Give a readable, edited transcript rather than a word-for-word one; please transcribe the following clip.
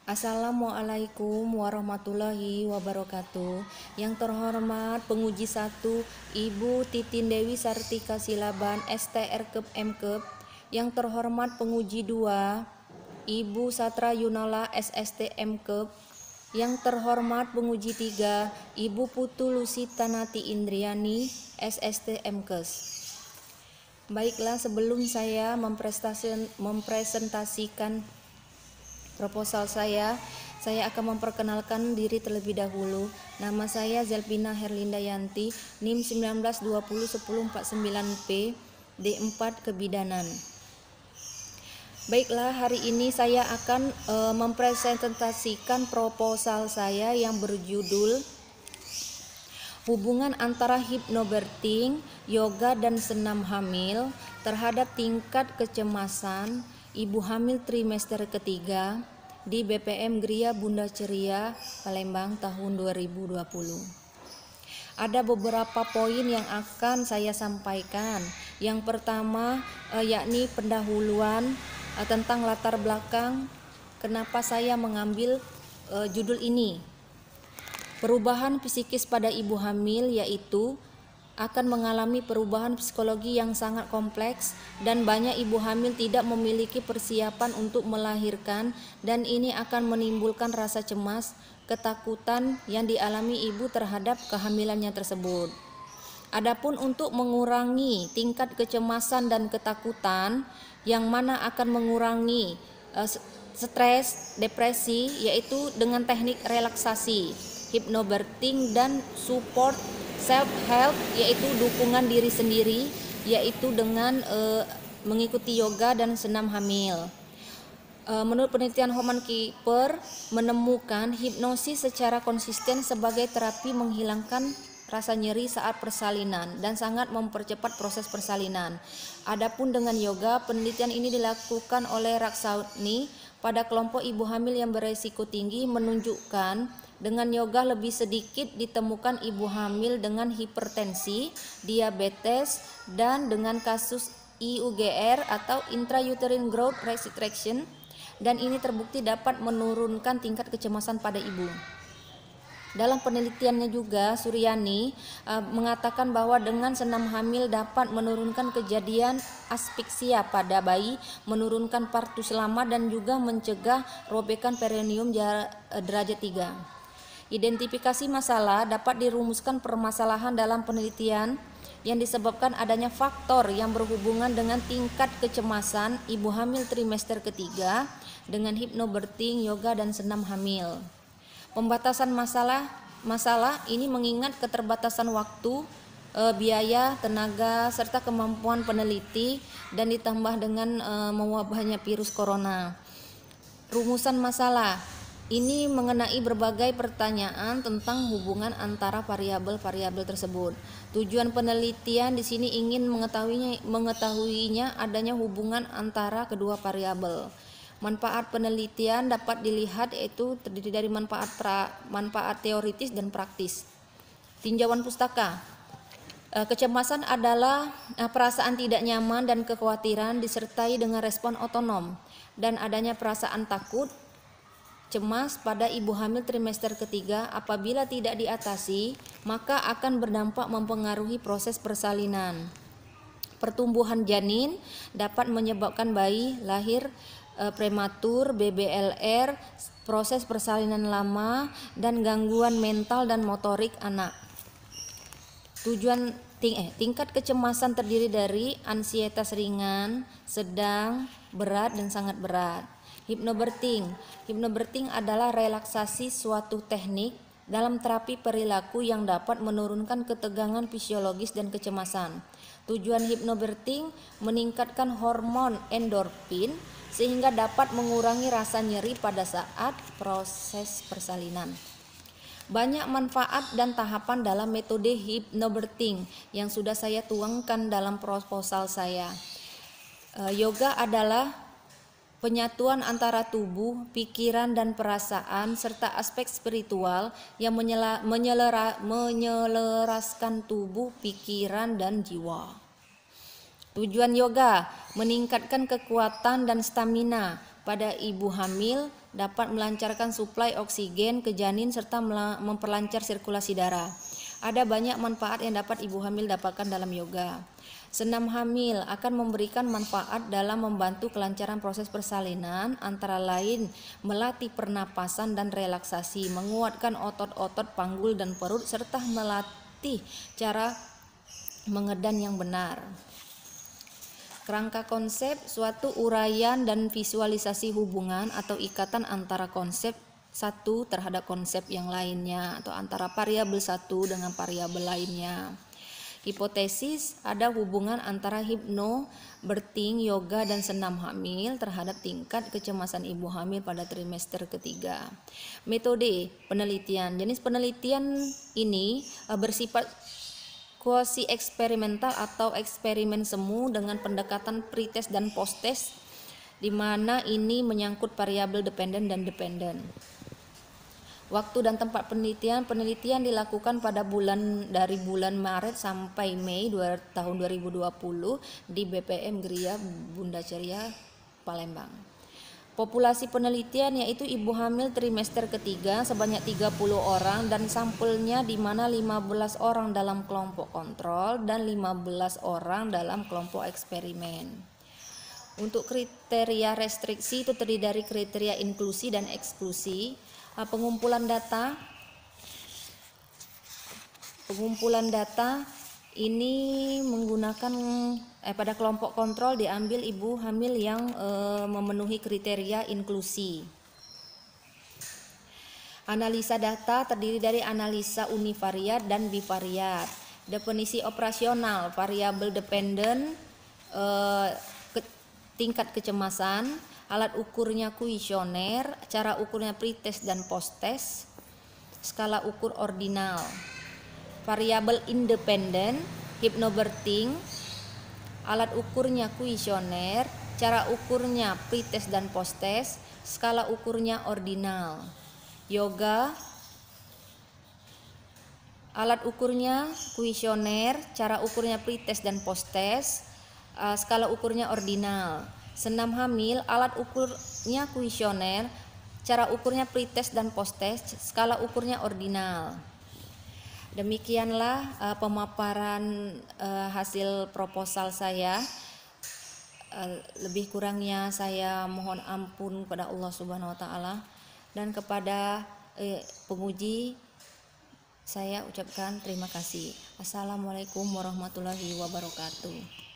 Assalamualaikum warahmatullahi wabarakatuh. Yang terhormat penguji 1 Ibu Titin Dewi Sartika Silaban STR Kep Mkep. Yang terhormat penguji 2 Ibu Satra Yunala SST Mkep. Yang terhormat penguji 3 Ibu Putu Lusita Nati Indriani SST Mkes. Baiklah, sebelum saya mempresentasikan proposal saya akan memperkenalkan diri terlebih dahulu. Nama saya Zelpina Herlinda Yanti, NIM 19201049P, D4 Kebidanan. Baiklah, hari ini saya akan mempresentasikan proposal saya yang berjudul hubungan antara hipnobirthing, yoga, dan senam hamil terhadap tingkat kecemasan ibu hamil trimester ketiga di BPM Gria Bunda Ceria, Palembang tahun 2020. Ada beberapa poin yang akan saya sampaikan. Yang pertama yakni pendahuluan tentang latar belakang kenapa saya mengambil judul ini. Perubahan psikis pada ibu hamil yaitu akan mengalami perubahan psikologi yang sangat kompleks dan banyak ibu hamil tidak memiliki persiapan untuk melahirkan, dan ini akan menimbulkan rasa cemas, ketakutan yang dialami ibu terhadap kehamilannya tersebut. Adapun untuk mengurangi tingkat kecemasan dan ketakutan yang mana akan mengurangi stres, depresi, yaitu dengan teknik relaksasi, hypnobirthing, dan support self help, yaitu dukungan diri sendiri, yaitu dengan mengikuti yoga dan senam hamil. Menurut penelitian Homan Kiper menemukan hipnosis secara konsisten sebagai terapi menghilangkan rasa nyeri saat persalinan dan sangat mempercepat proses persalinan. Adapun dengan yoga, penelitian ini dilakukan oleh Raksani pada kelompok ibu hamil yang beresiko tinggi, menunjukkan dengan yoga lebih sedikit ditemukan ibu hamil dengan hipertensi, diabetes, dan dengan kasus IUGR atau intrauterine growth restriction, dan ini terbukti dapat menurunkan tingkat kecemasan pada ibu. Dalam penelitiannya juga, Suryani mengatakan bahwa dengan senam hamil dapat menurunkan kejadian aspeksia pada bayi, menurunkan partus lama, dan juga mencegah robekan perineum derajat 3. Identifikasi masalah dapat dirumuskan permasalahan dalam penelitian yang disebabkan adanya faktor yang berhubungan dengan tingkat kecemasan ibu hamil trimester ketiga dengan hipnobirthing, yoga, dan senam hamil. Pembatasan masalah ini mengingat keterbatasan waktu, biaya, tenaga, serta kemampuan peneliti, dan ditambah dengan mewabahnya virus corona. Rumusan masalah ini mengenai berbagai pertanyaan tentang hubungan antara variabel-variabel tersebut. Tujuan penelitian di sini ingin mengetahuinya adanya hubungan antara kedua variabel. Manfaat penelitian dapat dilihat yaitu terdiri dari manfaat teoritis dan praktis. Tinjauan pustaka. Kecemasan adalah perasaan tidak nyaman dan kekhawatiran disertai dengan respon otonom, dan adanya perasaan takut, cemas pada ibu hamil trimester ketiga apabila tidak diatasi, maka akan berdampak mempengaruhi proses persalinan. Pertumbuhan janin dapat menyebabkan bayi lahir prematur, BBLR, proses persalinan lama, dan gangguan mental dan motorik anak. Tingkat kecemasan terdiri dari ansietas ringan, sedang, berat, dan sangat berat. Hipnobirthing adalah relaksasi suatu teknik dalam terapi perilaku yang dapat menurunkan ketegangan fisiologis dan kecemasan. Tujuan hipnobirthing meningkatkan hormon endorfin sehingga dapat mengurangi rasa nyeri pada saat proses persalinan. Banyak manfaat dan tahapan dalam metode hipnobirthing yang sudah saya tuangkan dalam proposal saya. Yoga adalah penyatuan antara tubuh, pikiran, dan perasaan serta aspek spiritual yang menyelaraskan tubuh, pikiran, dan jiwa. Tujuan yoga meningkatkan kekuatan dan stamina pada ibu hamil dapat melancarkan suplai oksigen ke janin serta memperlancar sirkulasi darah. Ada banyak manfaat yang dapat ibu hamil dapatkan dalam yoga. Senam hamil akan memberikan manfaat dalam membantu kelancaran proses persalinan, antara lain melatih pernapasan dan relaksasi, menguatkan otot-otot panggul dan perut, serta melatih cara mengedan yang benar. Kerangka konsep, suatu uraian dan visualisasi hubungan atau ikatan antara konsep satu terhadap konsep yang lainnya, atau antara variabel satu dengan variabel lainnya. Hipotesis, ada hubungan antara hipnobirthing, yoga, dan senam hamil terhadap tingkat kecemasan ibu hamil pada trimester ketiga. Metode penelitian, jenis penelitian ini bersifat kuasi eksperimental atau eksperimen semu dengan pendekatan pretest dan posttest, di mana ini menyangkut variabel dependen dan dependen. Waktu dan tempat penelitian dilakukan pada dari bulan Maret sampai Mei tahun 2020 di BPM Gria Bunda Ceria, Palembang. Populasi penelitian yaitu ibu hamil trimester ketiga sebanyak 30 orang dan sampelnya, di mana 15 orang dalam kelompok kontrol dan 15 orang dalam kelompok eksperimen. Untuk kriteria restriksi itu terdiri dari kriteria inklusi dan eksklusi. Pengumpulan data ini menggunakan pada kelompok kontrol diambil ibu hamil yang memenuhi kriteria inklusi. Analisa data terdiri dari analisa univariat dan bivariat. Definisi operasional, variabel dependen, tingkat kecemasan, alat ukurnya kuesioner, cara ukurnya pretest dan posttest, skala ukur ordinal. Variabel independen, hipnobirthing, alat ukurnya kuesioner, cara ukurnya pretest dan posttest, skala ukurnya ordinal. Yoga, alat ukurnya kuesioner, cara ukurnya pretest dan posttest, skala ukurnya ordinal. Senam hamil, alat ukurnya kuesioner, cara ukurnya pretest dan posttest, skala ukurnya ordinal. Demikianlah pemaparan hasil proposal saya. Lebih kurangnya saya mohon ampun kepada Allah Subhanahu wa taala, dan kepada penguji saya ucapkan terima kasih. Assalamualaikum warahmatullahi wabarakatuh.